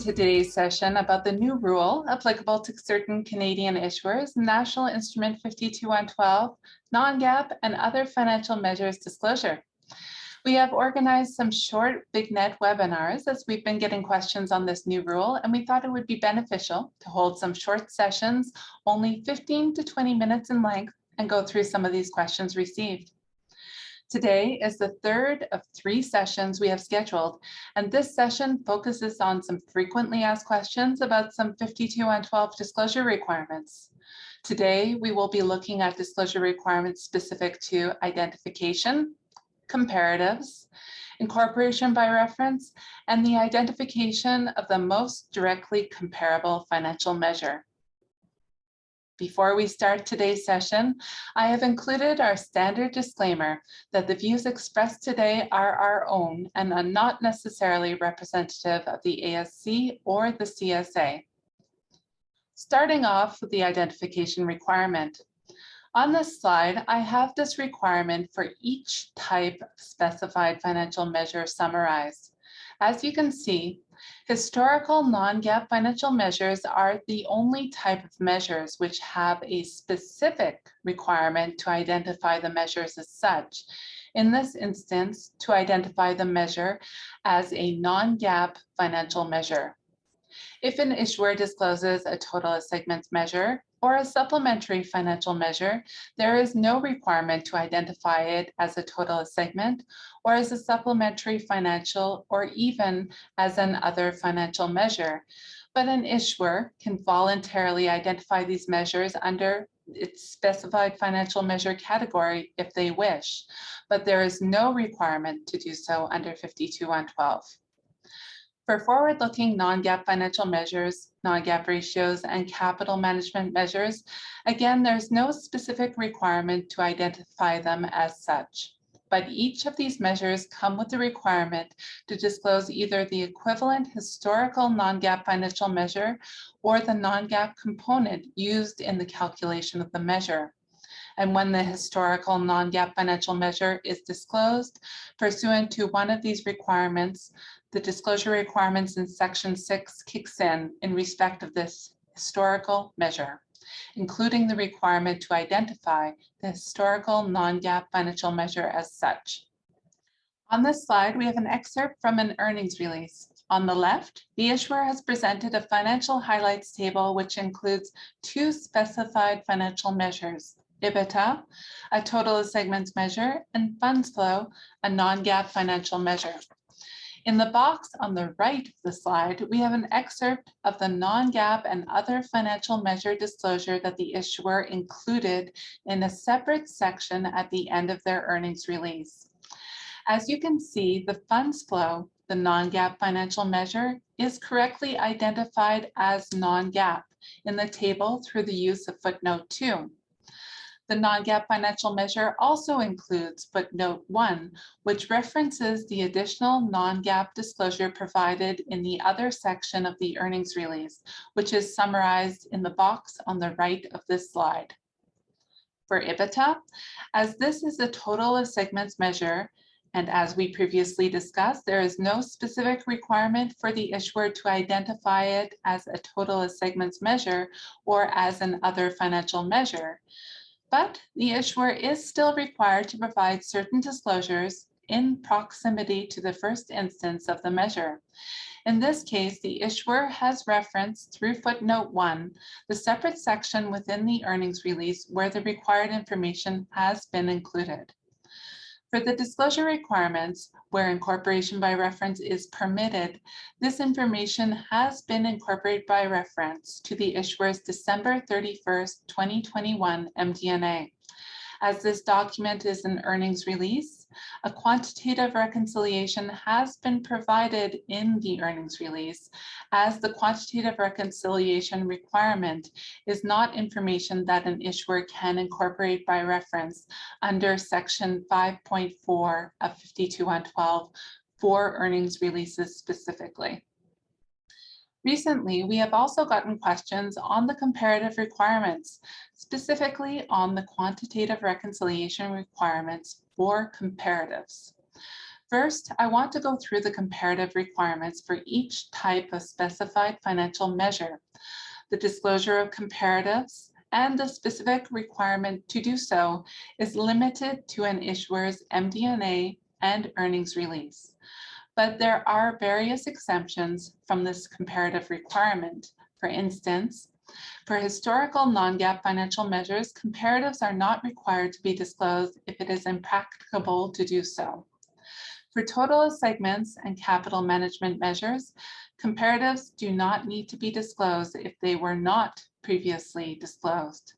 today's session about the new rule applicable to certain Canadian issuers, National Instrument 52112, Non-GAAP, and other financial measures disclosure. We have organized some short BigNet webinars as we've been getting questions on this new rule, and we thought it would be beneficial to hold some short sessions, only 15 to 20 minutes in length, and go through some of these questions received. Today is the third of 3 sessions we have scheduled, and this session focuses on some frequently asked questions about some 52112 disclosure requirements. Today, we will be looking at disclosure requirements specific to identification, comparatives, incorporation by reference, and the identification of the most directly comparable financial measure. Before we start today's session, I have included our standard disclaimer that the views expressed today are our own and are not necessarily representative of the ASC or the CSA. Starting off with the identification requirement. On this slide, I have this requirement for each type of specified financial measure summarized. As you can see, historical non-GAAP financial measures are the only type of measures which have a specific requirement to identify the measures as such. In this instance, to identify the measure as a non-GAAP financial measure. If an issuer discloses a total of segments measure or a supplementary financial measure, there is no requirement to identify it as a total of segment or as a supplementary financial or even as an other financial measure. But an issuer can voluntarily identify these measures under its specified financial measure category if they wish, but there is no requirement to do so under 52112. For forward-looking non-GAAP financial measures, non-GAAP ratios, and capital management measures, again, there's no specific requirement to identify them as such. But each of these measures come with the requirement to disclose either the equivalent historical non-GAAP financial measure or the non-GAAP component used in the calculation of the measure. And when the historical non-GAAP financial measure is disclosed pursuant to one of these requirements, the disclosure requirements in Section 6 kicks in respect of this historical measure, including the requirement to identify the historical non-GAAP financial measure as such. On this slide, we have an excerpt from an earnings release. On the left, the issuer has presented a financial highlights table which includes 2 specified financial measures, EBITDA, a total of segments measure, and funds flow, a non-GAAP financial measure. In the box on the right of the slide, we have an excerpt of the non-GAAP and other financial measure disclosure that the issuer included in a separate section at the end of their earnings release. As you can see, the funds flow, the non-GAAP financial measure, is correctly identified as non-GAAP in the table through the use of footnote 2. The non-GAAP financial measure also includes footnote 1, which references the additional non-GAAP disclosure provided in the other section of the earnings release, which is summarized in the box on the right of this slide. For EBITDA, as this is a total of segments measure, and as we previously discussed, there is no specific requirement for the issuer to identify it as a total of segments measure or as an other financial measure. But the issuer is still required to provide certain disclosures in proximity to the first instance of the measure. In this case, the issuer has referenced through footnote 1, the separate section within the earnings release where the required information has been included. For the disclosure requirements, where incorporation by reference is permitted, this information has been incorporated by reference to the issuer's December 31st, 2021 MD&A. As this document is an earnings release, a quantitative reconciliation has been provided in the earnings release, as the quantitative reconciliation requirement is not information that an issuer can incorporate by reference under Section 5.4 of 52112 for earnings releases specifically. Recently, we have also gotten questions on the comparative requirements, specifically on the quantitative reconciliation requirements for comparatives. First, I want to go through the comparative requirements for each type of specified financial measure, the disclosure of comparatives, and the specific requirement to do so is limited to an issuer's MD&A and earnings release. But there are various exemptions from this comparative requirement. For instance, for historical non-GAAP financial measures, comparatives are not required to be disclosed if it is impracticable to do so. For total segments and capital management measures, comparatives do not need to be disclosed if they were not previously disclosed.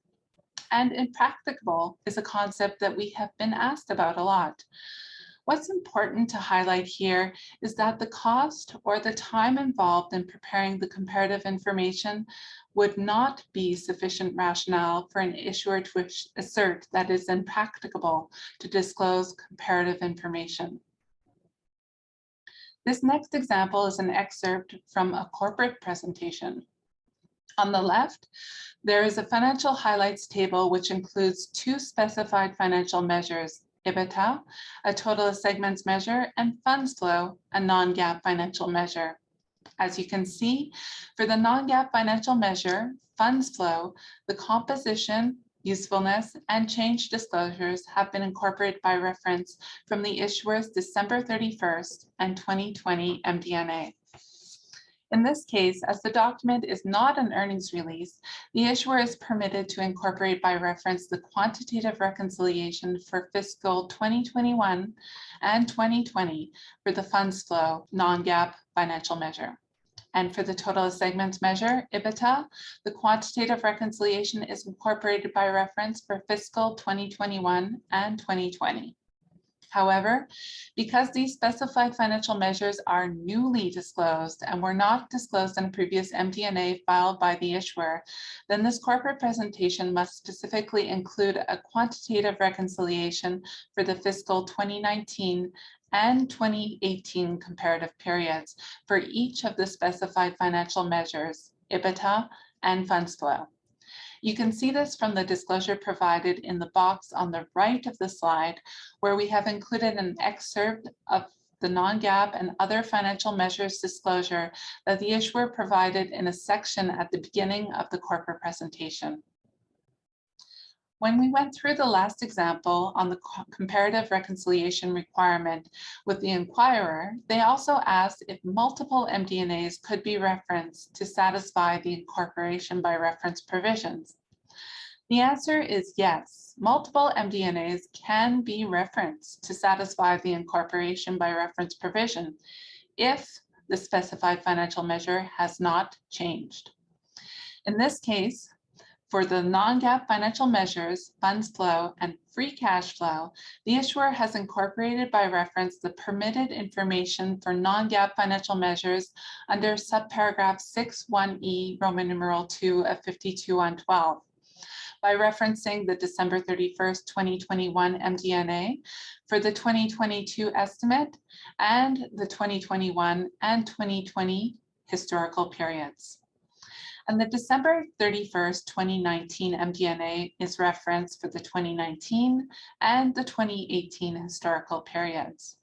And impracticable is a concept that we have been asked about a lot. What's important to highlight here is that the cost or the time involved in preparing the comparative information would not be sufficient rationale for an issuer to assert that it is impracticable to disclose comparative information. This next example is an excerpt from a corporate presentation. On the left, there is a financial highlights table which includes two specified financial measures, EBITDA, a total of segments measure, and funds flow, a non-GAAP financial measure. As you can see, for the non-GAAP financial measure, funds flow, the composition, usefulness, and change disclosures have been incorporated by reference from the issuer's December 31st and 2020 MD&A. In this case, as the document is not an earnings release, the issuer is permitted to incorporate by reference the quantitative reconciliation for fiscal 2021 and 2020 for the funds flow non-GAAP financial measure. And for the total segments measure, EBITDA, the quantitative reconciliation is incorporated by reference for fiscal 2021 and 2020. However, because these specified financial measures are newly disclosed and were not disclosed in a previous MD&A filed by the issuer, then this corporate presentation must specifically include a quantitative reconciliation for the fiscal 2019 and 2018 comparative periods for each of the specified financial measures, EBITDA and funds flow. You can see this from the disclosure provided in the box on the right of the slide, where we have included an excerpt of the non-GAAP and other financial measures disclosure that the issuer provided in a section at the beginning of the corporate presentation. When we went through the last example on the comparative reconciliation requirement with the inquirer, they also asked if multiple MD&As could be referenced to satisfy the incorporation by reference provisions. The answer is yes. Multiple MD&As can be referenced to satisfy the incorporation by reference provision if the specified financial measure has not changed. In this case, for the non-GAAP financial measures, funds flow, and free cash flow, the issuer has incorporated by reference the permitted information for non-GAAP financial measures under subparagraph 6.1e Roman numeral 2 of 52(1)(12). By referencing the December 31st, 2021 MD&A for the 2022 estimate and the 2021 and 2020 historical periods. And the December 31st, 2019 MD&A is referenced for the 2019 and the 2018 historical periods.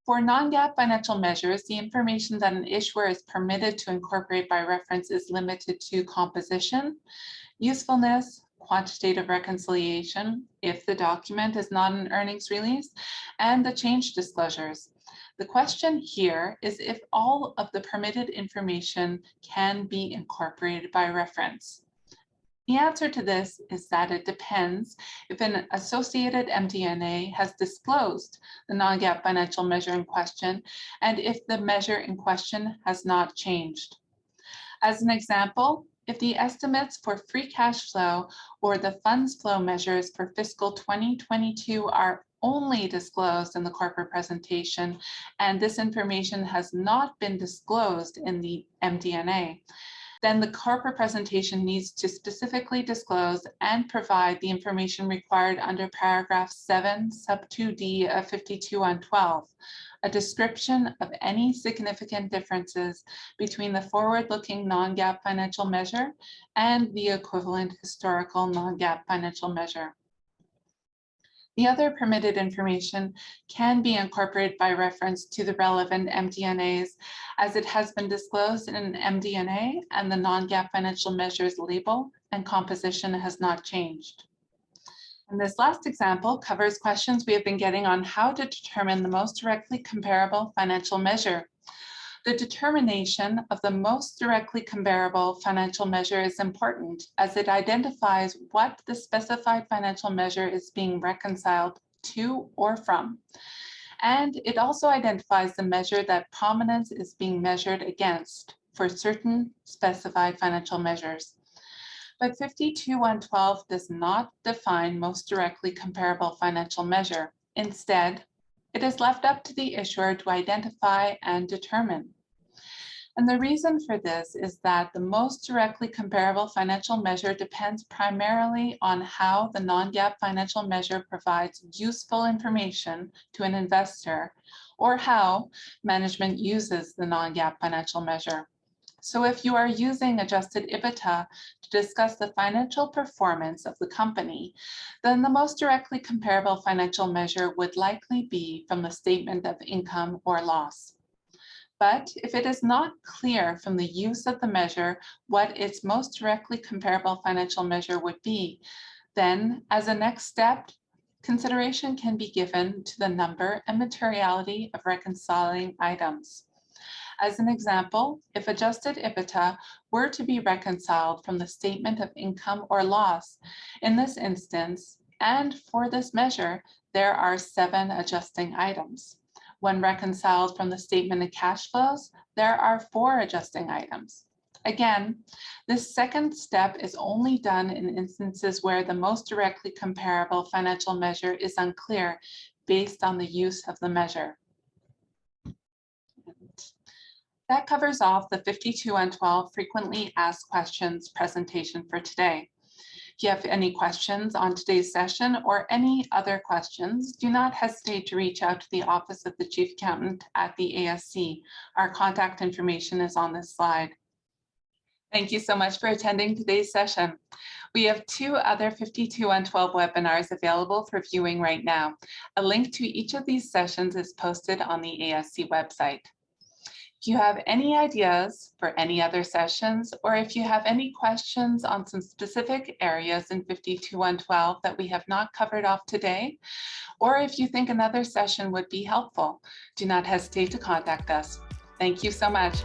For non-GAAP financial measures, the information that an issuer is permitted to incorporate by reference is limited to composition, usefulness, quantitative reconciliation, if the document is not an earnings release, and the change disclosures. The question here is if all of the permitted information can be incorporated by reference. The answer to this is that it depends if an associated MD&A has disclosed the non-GAAP financial measure in question and if the measure in question has not changed. As an example, if the estimates for free cash flow or the funds flow measures for fiscal 2022 are only disclosed in the corporate presentation and this information has not been disclosed in the MD&A, then the corporate presentation needs to specifically disclose and provide the information required under paragraph 7 sub 2d of 52(1)(12, a description of any significant differences between the forward-looking non-GAAP financial measure and the equivalent historical non-GAAP financial measure. The other permitted information can be incorporated by reference to the relevant MD&As as it has been disclosed in an MD&A and the non-GAAP financial measures label and composition has not changed. And this last example covers questions we have been getting on how to determine the most directly comparable financial measure. The determination of the most directly comparable financial measure is important as it identifies what the specified financial measure is being reconciled to or from. And it also identifies the measure that prominence is being measured against for certain specified financial measures. But 52.112 does not define most directly comparable financial measure. Instead, it is left up to the issuer to identify and determine. And the reason for this is that the most directly comparable financial measure depends primarily on how the non-GAAP financial measure provides useful information to an investor or how management uses the non-GAAP financial measure. So if you are using adjusted EBITDA to discuss the financial performance of the company, then the most directly comparable financial measure would likely be from the statement of income or loss. But if it is not clear from the use of the measure what its most directly comparable financial measure would be, then as a next step, consideration can be given to the number and materiality of reconciling items. As an example, if adjusted EBITDA were to be reconciled from the statement of income or loss, in this instance, and for this measure, there are 7 adjusting items. When reconciled from the statement of cash flows, there are 4 adjusting items. Again, this second step is only done in instances where the most directly comparable financial measure is unclear based on the use of the measure. That covers off the 52.112 frequently asked questions presentation for today. If you have any questions on today's session or any other questions, do not hesitate to reach out to the Office of the Chief Accountant at the ASC. Our contact information is on this slide. Thank you so much for attending today's session. We have 2 other 52.112 webinars available for viewing right now. A link to each of these sessions is posted on the ASC website. If you have any ideas for any other sessions, or if you have any questions on some specific areas in 52.112 that we have not covered off today, or if you think another session would be helpful, do not hesitate to contact us. Thank you so much.